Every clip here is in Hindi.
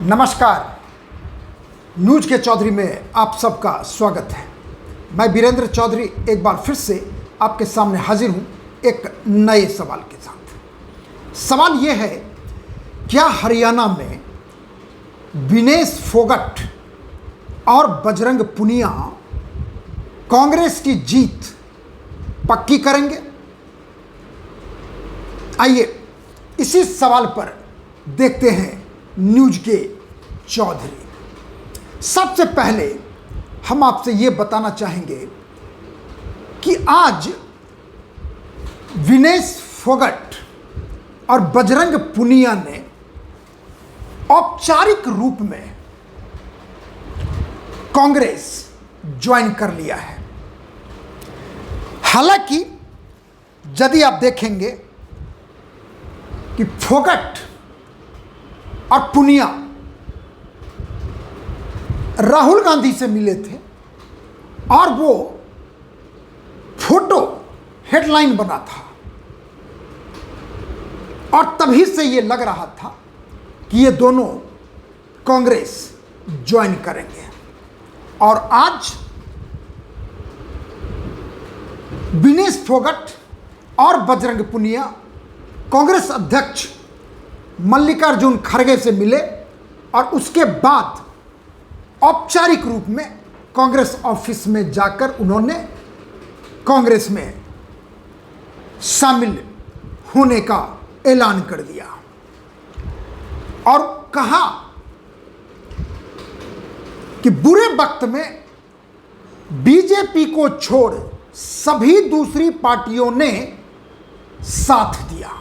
नमस्कार। न्यूज के चौधरी में आप सबका स्वागत है। मैं वीरेंद्र चौधरी एक बार फिर से आपके सामने हाजिर हूं एक नए सवाल के साथ। सवाल यह है, क्या हरियाणा में विनेश फोगट और बजरंग पुनिया कांग्रेस की जीत पक्की करेंगे? आइए इसी सवाल पर देखते हैं न्यूज के चौधरी। सबसे पहले हम आपसे ये बताना चाहेंगे कि आज विनेश फोगट और बजरंग पुनिया ने औपचारिक रूप में कांग्रेस ज्वाइन कर लिया है। हालांकि यदि आप देखेंगे कि फोगट और पुनिया राहुल गांधी से मिले थे और वो फोटो हेडलाइन बना था और तभी से ये लग रहा था कि ये दोनों कांग्रेस ज्वाइन करेंगे। और आज विनेश फोगट और बजरंग पुनिया कांग्रेस अध्यक्ष मल्लिकार्जुन खड़गे से मिले और उसके बाद औपचारिक रूप में कांग्रेस ऑफिस में जाकर उन्होंने कांग्रेस में शामिल होने का ऐलान कर दिया और कहा कि बुरे वक्त में बीजेपी को छोड़ सभी दूसरी पार्टियों ने साथ दिया।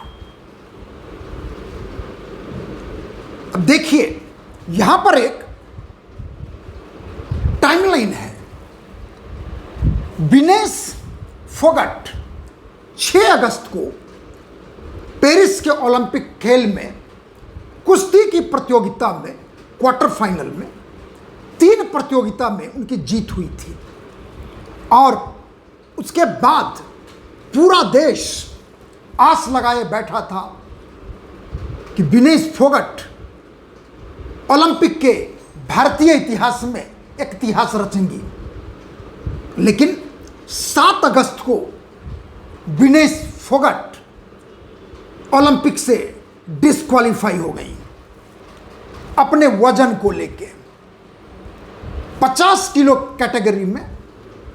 अब देखिए, यहां पर एक टाइमलाइन है। विनेश फोगट 6 अगस्त को पेरिस के ओलंपिक खेल में कुश्ती की प्रतियोगिता में क्वार्टर फाइनल में 3 प्रतियोगिता में उनकी जीत हुई थी और उसके बाद पूरा देश आस लगाए बैठा था कि विनेश फोगट ओलंपिक के भारतीय इतिहास में एक इतिहास रचेंगी। लेकिन 7 अगस्त को विनेश फोगट ओलंपिक से डिस्क्वालीफाई हो गई अपने वजन को लेके। 50 किलो कैटेगरी में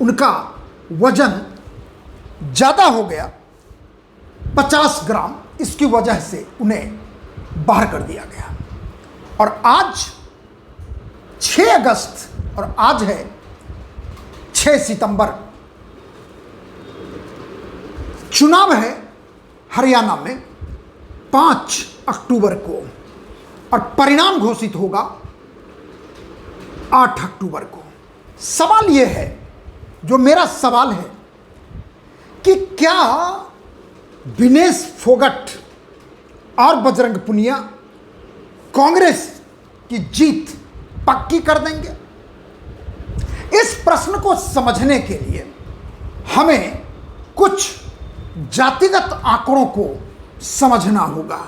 उनका वजन ज़्यादा हो गया, 50 ग्राम। इसकी वजह से उन्हें बाहर कर दिया गया। और आज 6 अगस्त और आज है 6 सितंबर, चुनाव है हरियाणा में 5 अक्टूबर को और परिणाम घोषित होगा 8 अक्टूबर को। सवाल यह है, जो मेरा सवाल है, कि क्या विनेश फोगट और बजरंग पुनिया कांग्रेस की जीत पक्की कर देंगे? इस प्रश्न को समझने के लिए हमें कुछ जातिगत आंकड़ों को समझना होगा।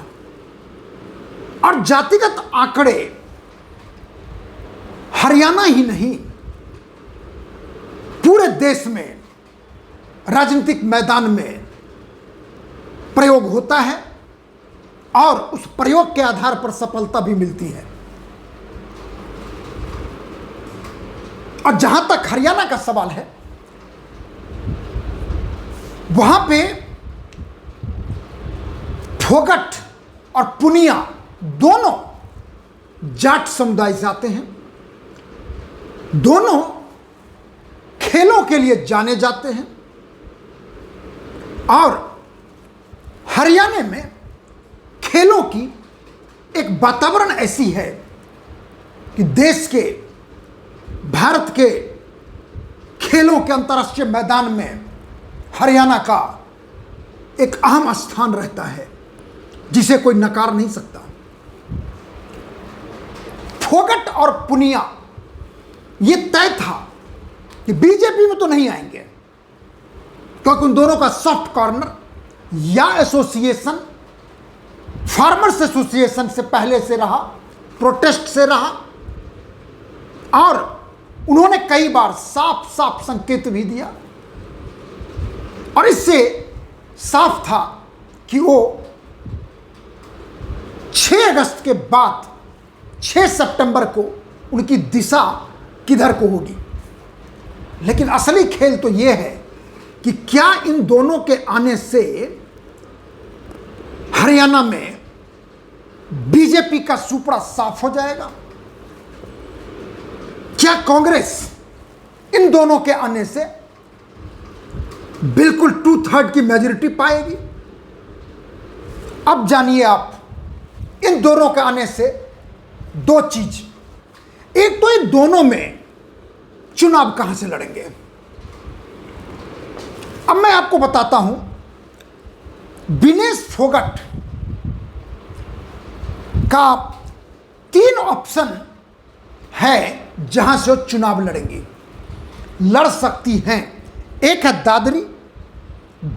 और जातिगत आंकड़े हरियाणा ही नहीं, पूरे देश में राजनीतिक मैदान में प्रयोग होता है और उस प्रयोग के आधार पर सफलता भी मिलती है। और जहां तक हरियाणा का सवाल है, वहां पे फोगट और पुनिया दोनों जाट समुदाय से आते हैं, दोनों खेलों के लिए जाने जाते हैं और हरियाणा में खेलों की एक वातावरण ऐसी है कि देश के, भारत के खेलों के अंतर्राष्ट्रीय मैदान में हरियाणा का एक अहम स्थान रहता है जिसे कोई नकार नहीं सकता। फोगट और पुनिया ये तय था कि बीजेपी में तो नहीं आएंगे, क्योंकि उन दोनों का सॉफ्ट कॉर्नर या एसोसिएशन फार्मर्स एसोसिएशन से पहले से रहा प्रोटेस्ट से रहा और उन्होंने कई बार साफ साफ संकेत भी दिया और इससे साफ था कि वो 6 अगस्त के बाद 6 सितंबर को उनकी दिशा किधर को होगी। लेकिन असली खेल तो यह है कि क्या इन दोनों के आने से हरियाणा में बीजेपी का सुपड़ा साफ हो जाएगा? क्या कांग्रेस इन दोनों के आने से बिल्कुल 2/3 की मेजॉरिटी पाएगी? अब जानिए आप, इन दोनों के आने से 2 चीज। एक तो इन दोनों में चुनाव कहां से लड़ेंगे। अब मैं आपको बताता हूं, विनेश फोगाट का 3 ऑप्शन है जहां से वो चुनाव लड़ेंगी, लड़ सकती हैं। एक है दादरी,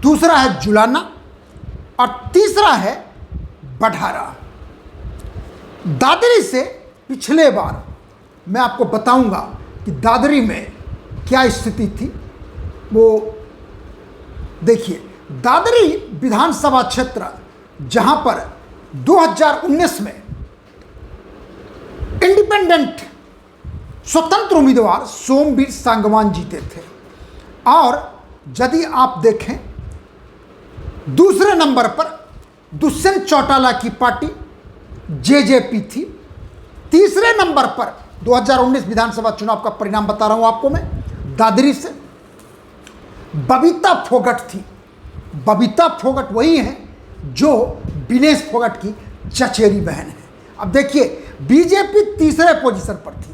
दूसरा है जुलाना और तीसरा है बढ़ारा। दादरी से पिछले बार मैं आपको बताऊंगा कि दादरी में क्या स्थिति थी। वो देखिए, दादरी विधानसभा क्षेत्र जहां पर 2019 में इंडिपेंडेंट स्वतंत्र उम्मीदवार सोमवीर सांगवान जीते थे और यदि आप देखें दूसरे नंबर पर दुष्यंत चौटाला की पार्टी जेजेपी थी। तीसरे नंबर पर 2019 विधानसभा चुनाव का परिणाम बता रहा हूं आपको मैं, दादरी से बबीता फोगाट थी। बबीता फोगाट वही है जो विनेश फोगाट की चचेरी बहन है। अब देखिए, बीजेपी तीसरे पोजीशन पर थी,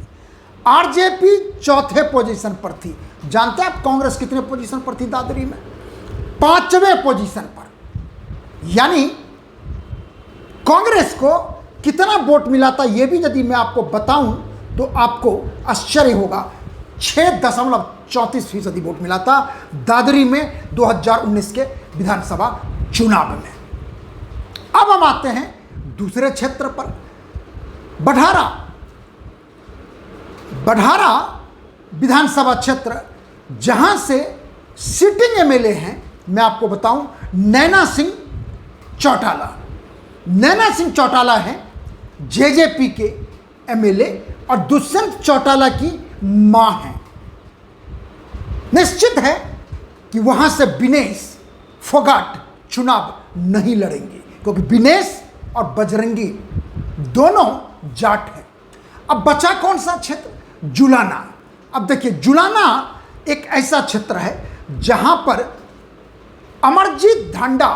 आरजेपी चौथे पोजीशन पर थी। जानते हैं आप कांग्रेस कितने पोजीशन पर थी दादरी में? 5वें पोजीशन पर। यानी कांग्रेस को कितना वोट मिला था यह भी यदि मैं आपको बताऊं तो आपको आश्चर्य होगा। 6.34% वोट मिला था दादरी में 2019 के विधानसभा चुनाव में। अब हम आते हैं दूसरे क्षेत्र पर, बढ़ारा। बढ़ारा विधानसभा क्षेत्र जहां से सिटिंग एमएलए हैं, मैं आपको बताऊं, नैना सिंह चौटाला। नैना सिंह चौटाला है जेजेपी के एमएलए और दुष्यंत चौटाला की मां है। निश्चित है कि वहां से विनेश फोगाट चुनाव नहीं लड़ेंगे क्योंकि विनेश और बजरंगी दोनों जाट हैं। अब बचा कौन सा क्षेत्र? जुलाना। अब देखिए, जुलाना एक ऐसा क्षेत्र है जहां पर अमरजीत ढांडा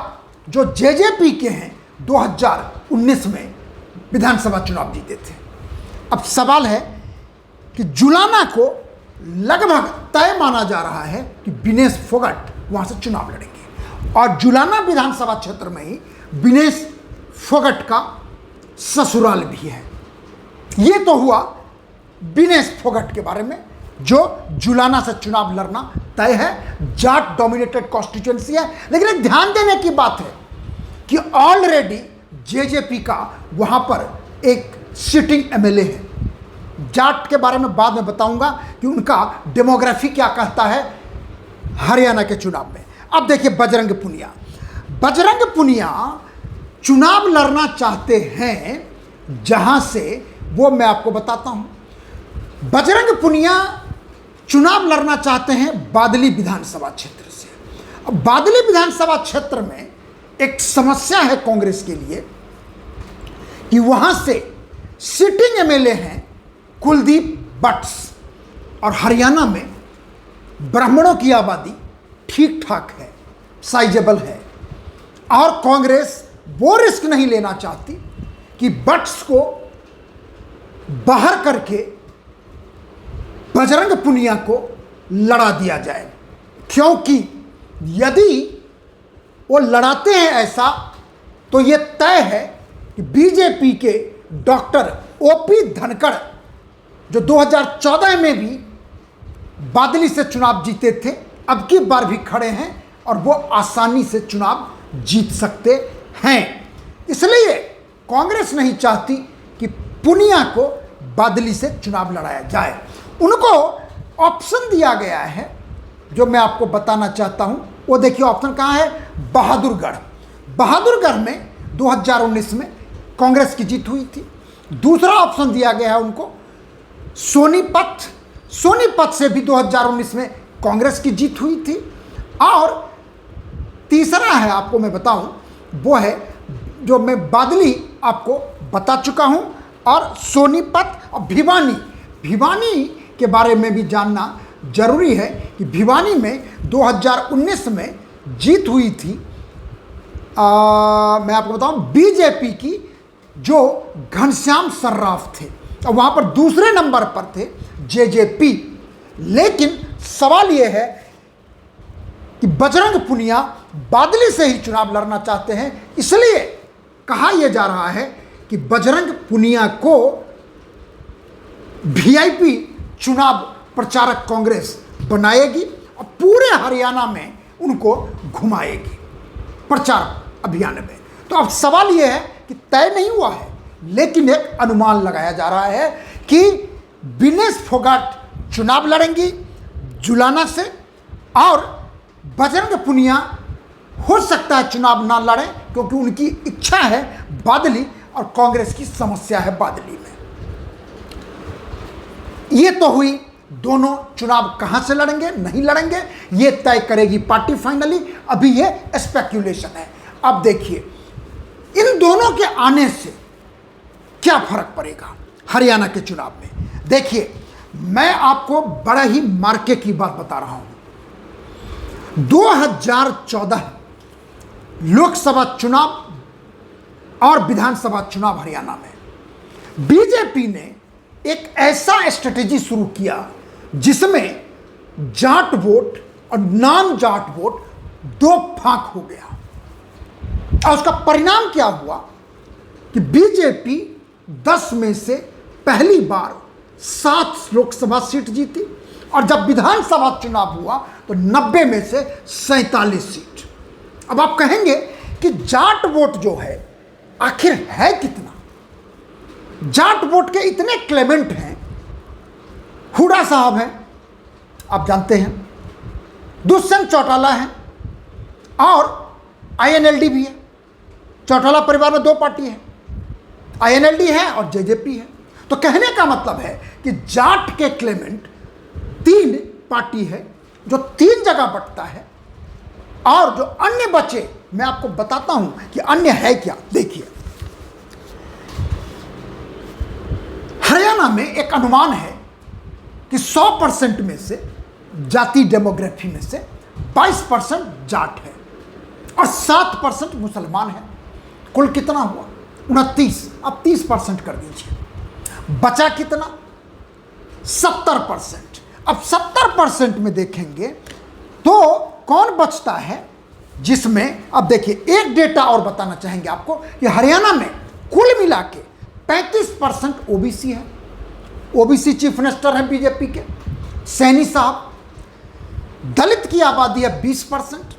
जो जेजेपी के हैं 2019 में विधानसभा चुनाव जीते थे। अब सवाल है कि जुलाना को लगभग तय माना जा रहा है कि विनेश फोगाट वहां से चुनाव लड़ेंगे और जुलाना विधानसभा क्षेत्र में ही विनेश फोगाट का ससुराल भी है। यह तो हुआ विनेश फोगाट के बारे में जो जुलाना से चुनाव लड़ना तय है। जाट डोमिनेटेड कॉन्स्टिट्यूएंसी है। लेकिन एक ध्यान देने की बात है कि ऑलरेडी जेजेपी का वहां पर एक सिटिंग एमएलए है। जाट के बारे में बाद में बताऊंगा कि उनका डेमोग्राफी क्या कहता है हरियाणा के चुनाव में। अब देखिए, बजरंग पुनिया। बजरंग पुनिया चुनाव लड़ना चाहते हैं जहां से, वो मैं आपको बताता हूं। बजरंग पुनिया चुनाव लड़ना चाहते हैं बादली विधानसभा क्षेत्र से। अब बादली विधानसभा क्षेत्र में एक समस्या है कांग्रेस के लिए कि वहां से सिटिंग एमएलए हैं कुलदीप बट्स और हरियाणा में ब्राह्मणों की आबादी ठीक ठाक है, साइजेबल है और कांग्रेस वो रिस्क नहीं लेना चाहती कि बट्स को बाहर करके बजरंग पुनिया को लड़ा दिया जाए, क्योंकि यदि वो लड़ाते हैं ऐसा तो ये तय है कि बीजेपी के डॉक्टर ओपी धनखड़ जो 2014 में भी बादली से चुनाव जीते थे, अब की बार भी खड़े हैं और वो आसानी से चुनाव जीत सकते हैं। इसलिए कांग्रेस नहीं चाहती कि पुनिया को बादली से चुनाव लड़ाया जाए। उनको ऑप्शन दिया गया है जो मैं आपको बताना चाहता हूं। वो देखिए ऑप्शन कहाँ है, बहादुरगढ़। बहादुरगढ़ में 2019 में कांग्रेस की जीत हुई थी। दूसरा ऑप्शन दिया गया है उनको सोनीपत। सोनीपत से भी 2019 में कांग्रेस की जीत हुई थी। और तीसरा है, आपको मैं बताऊं, वो है जो मैं बादली आपको बता चुका हूं, और सोनीपत और भिवानी। भिवानी के बारे में भी जानना जरूरी है कि भिवानी में 2019 में जीत हुई थी। मैं आपको बताऊं, बीजेपी की जो घनश्याम सर्राफ थे, और वहाँ पर दूसरे नंबर पर थे जेजेपी। लेकिन सवाल ये है कि बजरंग पुनिया बादली से ही चुनाव लड़ना चाहते हैं, इसलिए कहा यह जा रहा है कि बजरंग पुनिया को वीआईपी चुनाव प्रचारक कांग्रेस बनाएगी और पूरे हरियाणा में उनको घुमाएगी प्रचार अभियान में। तो अब सवाल यह है कि तय नहीं हुआ है, लेकिन एक अनुमान लगाया जा रहा है कि विनेश फोगाट चुनाव लड़ेंगी जुलाना से, और बजरंग पुनिया हो सकता है चुनाव ना लड़े, क्योंकि उनकी इच्छा है बादली, और कांग्रेस की समस्या है बादली में। ये तो हुई दोनों चुनाव कहां से लड़ेंगे नहीं लड़ेंगे, ये तय करेगी पार्टी फाइनली। अभी ये स्पेक्यूलेशन है। अब देखिए इन दोनों के आने से क्या फर्क पड़ेगा हरियाणा के चुनाव में। देखिए मैं आपको बड़ा ही मार्के की बात बता रहा हूं। 2014 लोकसभा चुनाव और विधानसभा चुनाव हरियाणा में बीजेपी ने एक ऐसा स्ट्रेटेजी शुरू किया जिसमें जाट वोट और नॉन जाट वोट दो फांक हो गया। और उसका परिणाम क्या हुआ कि बीजेपी 10 में से पहली बार 7 लोकसभा सीट जीती, और जब विधानसभा चुनाव हुआ तो 90 में से 47 सीट। अब आप कहेंगे कि जाट वोट जो है आखिर है कितना? जाट वोट के इतने क्लेमेंट हैं। हुडा साहब हैं, आप जानते हैं, दुष्यंत चौटाला है, और आईएनएलडी भी है। चौटाला परिवार में 2 पार्टी है, आईएनएलडी है और जेजेपी है। तो कहने का मतलब है कि जाट के क्लेमेंट 3 पार्टी है जो 3 जगह बंटता है, और जो अन्य बचे मैं आपको बताता हूं कि अन्य है क्या। देखिए हरियाणा में एक अनुमान है कि 100% में से जाति डेमोग्राफी में से 22% जाट है और 7% मुसलमान है। कुल कितना हुआ? 29। अब 30% कर दीजिए, बचा कितना? 70%। अब 70% में देखेंगे तो कौन बचता है जिसमें, अब देखिए एक डेटा और बताना चाहेंगे आपको कि हरियाणा में कुल मिला के 35% ओबीसी है। ओबीसी चीफ मिनिस्टर है बीजेपी के सैनी साहब। दलित की आबादी है 20%,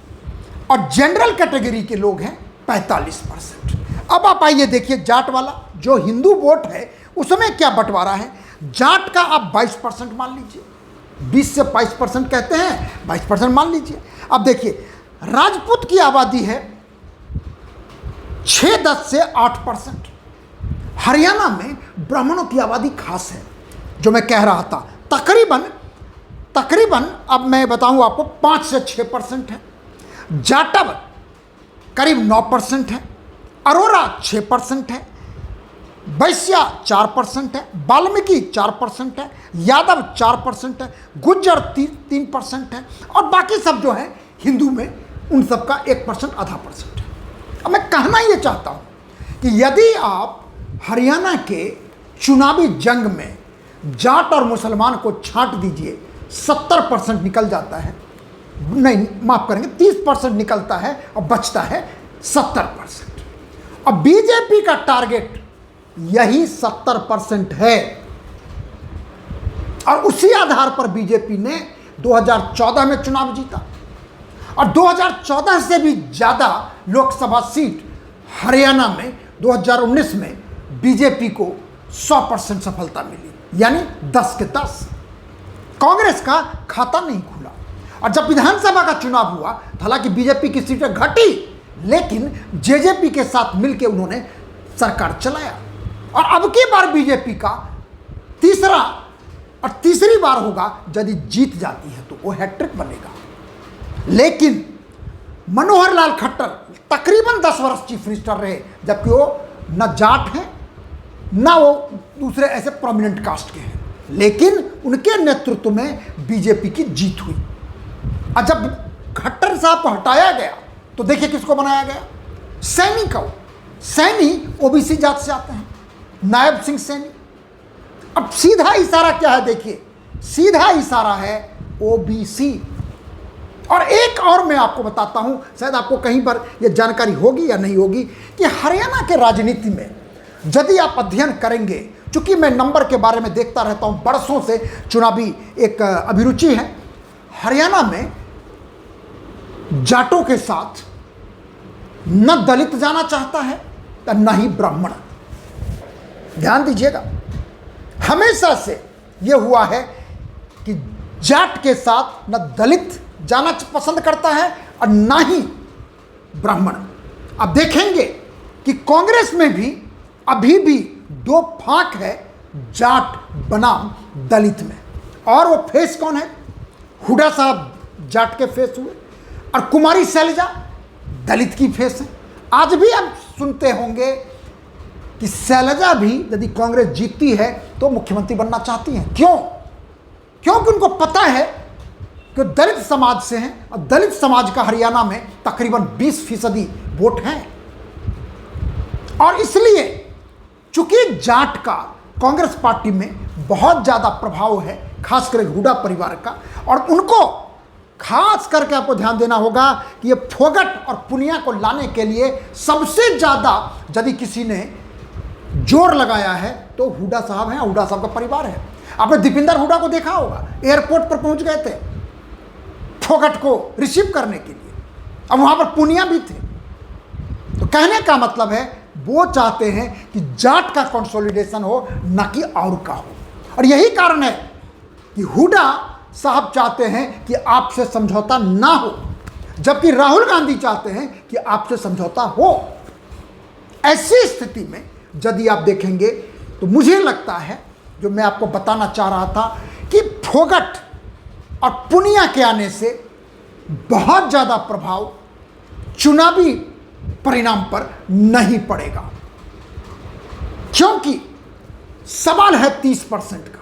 और जनरल कैटेगरी के लोग हैं 45%। अब आप आइए देखिए जाट वाला जो हिंदू वोट है उसमें क्या बंटवारा है। जाट का आप 22% मान लीजिए, 20 से 22% कहते हैं, 22% मान लीजिए। अब देखिए राजपूत की आबादी है 6-10 से 8%। हरियाणा में ब्राह्मणों की आबादी खास है, जो मैं कह रहा था, तकरीबन अब मैं बताऊं आपको 5 से 6% है। जाटव करीब 9% है, अरोरा 6% है, वैश्या 4% है, वाल्मीकि 4% है, यादव 4% है, गुज्जर 3% है, और बाकी सब जो है हिंदू में उन सब का 1% आधा % है। अब मैं कहना ये चाहता हूं कि यदि आप हरियाणा के चुनावी जंग में जाट और मुसलमान को छांट दीजिए, 70% निकल जाता है, नहीं माफ करेंगे 30% निकलता है और बचता है 70%। अब बीजेपी का टारगेट यही 70% है, और उसी आधार पर बीजेपी ने 2014 में चुनाव जीता, और 2014 से भी ज़्यादा लोकसभा सीट हरियाणा में 2019 में बीजेपी को 100% सफलता मिली, यानी 10 के 10। कांग्रेस का खाता नहीं खुला। और जब विधानसभा का चुनाव हुआ, हालांकि बीजेपी की सीटें घटी, लेकिन जेजेपी के साथ मिलकर उन्होंने सरकार चलाया। और अब की बार बीजेपी का तीसरी बार होगा। यदि जीत जाती है तो वो हैट्रिक बनेगा। लेकिन मनोहर लाल खट्टर तकरीबन 10 वर्ष चीफ मिनिस्टर रहे, जबकि वो न जाट हैं न वो दूसरे ऐसे प्रोमिनेंट कास्ट के हैं, लेकिन उनके नेतृत्व में बीजेपी की जीत हुई। और जब खट्टर साहब को हटाया गया तो देखिए किसको बनाया गया, सैनी को। सैनी ओबीसी जात से आते हैं, नायब सिंह सैनी। अब सीधा इशारा क्या है, देखिए सीधा इशारा है ओबीसी। और एक और मैं आपको बताता हूं, शायद आपको कहीं पर यह जानकारी होगी या नहीं होगी, कि हरियाणा के राजनीति में यदि आप अध्ययन करेंगे, चूंकि मैं नंबर के बारे में देखता रहता हूं, बरसों से चुनावी एक अभिरुचि है। हरियाणा में जाटों के साथ न दलित जाना चाहता है न ही ब्राह्मण। ध्यान दीजिएगा, हमेशा से यह हुआ है कि जाट के साथ न दलित जाना पसंद करता है और ना ही ब्राह्मण। अब देखेंगे कि कांग्रेस में भी अभी भी 2 फांक है, जाट बनाम दलित में। और वो फेस कौन है, हुड्डा साहब जाट के फेस हुए और कुमारी शैलजा दलित की फेस है। आज भी आप सुनते होंगे कि शैलजा भी यदि कांग्रेस जीतती है तो मुख्यमंत्री बनना चाहती हैं। क्यों? क्योंकि उनको पता है कि दलित समाज से हैं और दलित समाज का हरियाणा में तकरीबन 20% वोट हैं। और इसलिए चूंकि जाट का कांग्रेस पार्टी में बहुत ज़्यादा प्रभाव है, खासकर हुड्डा परिवार का, और उनको खास करके आपको ध्यान देना होगा कि ये फोगट और पुनिया को लाने के लिए सबसे ज़्यादा यदि किसी ने जोर लगाया है तो हुड्डा साहब हैं, हुड्डा साहब का परिवार है। आपने दीपिंदर हुड्डा को देखा होगा, एयरपोर्ट पर पहुंच गए थे फोगट को रिसीव करने के लिए, अब वहां पर पुनिया भी थे। तो कहने का मतलब है वो चाहते हैं कि जाट का कंसोलिडेशन हो, न कि और का हो। और यही कारण है कि हुड्डा साहब चाहते हैं कि आपसे समझौता ना हो, जबकि राहुल गांधी चाहते हैं कि आपसे समझौता हो। ऐसी स्थिति में यदि आप देखेंगे तो मुझे लगता है, जो मैं आपको बताना चाह रहा था, कि फोगट और पुनिया के आने से बहुत ज़्यादा प्रभाव चुनावी परिणाम पर नहीं पड़ेगा, क्योंकि सवाल है 30% का।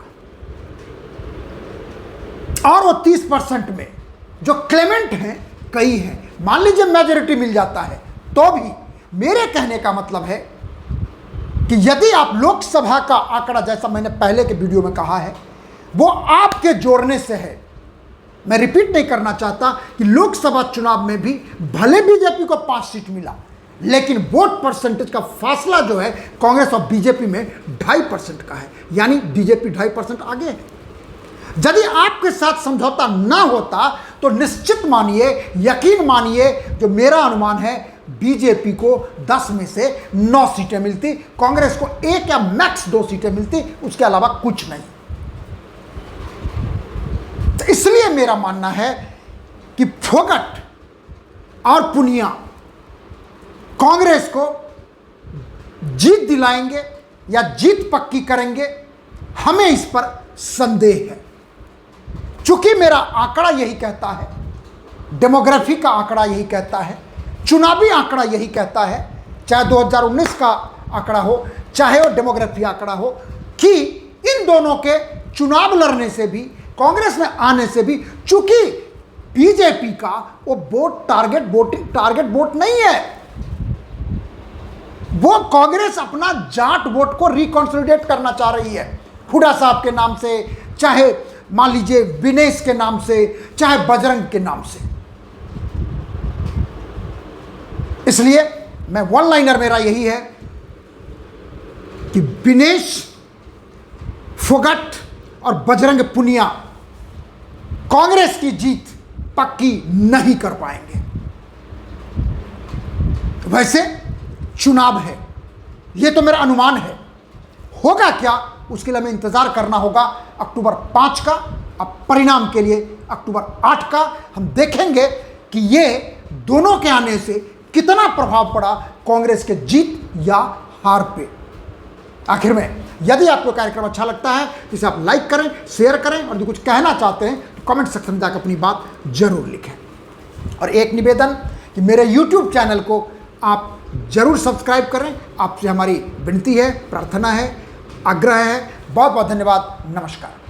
और वो 30% में जो क्लेमेंट हैं कई हैं। मान लीजिए मेजॉरिटी मिल जाता है तो भी मेरे कहने का मतलब है कि यदि आप लोकसभा का आंकड़ा, जैसा मैंने पहले के वीडियो में कहा है, वो आपके जोड़ने से है। मैं रिपीट नहीं करना चाहता कि लोकसभा चुनाव में भी भले बीजेपी को 5 सीट मिला, लेकिन वोट परसेंटेज का फासला जो है कांग्रेस और बीजेपी में 2.5% का है, यानी बीजेपी 2.5% आगे है। यदि आपके साथ समझौता ना होता तो निश्चित मानिए, यकीन मानिए, जो मेरा अनुमान है, बीजेपी को 10 में से 9 सीटें मिलती, कांग्रेस को 1 या मैक्स 2 सीटें मिलती, उसके अलावा कुछ नहीं। तो इसलिए मेरा मानना है कि फोगट और पुनिया कांग्रेस को जीत दिलाएंगे या जीत पक्की करेंगे, हमें इस पर संदेह है। चूंकि मेरा आंकड़ा यही कहता है, डेमोग्राफी का आंकड़ा यही कहता है, चुनावी आंकड़ा यही कहता है, चाहे 2019 का आंकड़ा हो, चाहे वो डेमोग्राफी आंकड़ा हो, कि इन दोनों के चुनाव लड़ने से भी, कांग्रेस में आने से भी, चूंकि बीजेपी का वो वोट टारगेट वोट नहीं है, वो कांग्रेस अपना जाट वोट को रिकॉन्सोलिडेट करना चाह रही है, हुड्डा साहब के नाम से, चाहे मान लीजिए विनेश के नाम से, चाहे बजरंग के नाम से। इसलिए मैं वन लाइनर मेरा यही है कि विनेश फोगट और बजरंग पुनिया कांग्रेस की जीत पक्की नहीं कर पाएंगे। वैसे चुनाव है, यह तो मेरा अनुमान है, होगा क्या उसके लिए हमें इंतज़ार करना होगा अक्टूबर 5 का। अब परिणाम के लिए अक्टूबर 8 का हम देखेंगे कि ये दोनों के आने से कितना प्रभाव पड़ा कांग्रेस के जीत या हार पे। आखिर में यदि आपको कार्यक्रम अच्छा लगता है तो इसे आप लाइक करें, शेयर करें, और जो कुछ कहना चाहते हैं तो कमेंट सेक्शन में जाकर अपनी बात जरूर लिखें। और एक निवेदन कि मेरे YouTube चैनल को आप जरूर सब्सक्राइब करें, आपसे हमारी विनती है, प्रार्थना है, आग्रह है। बहुत बहुत धन्यवाद। नमस्कार।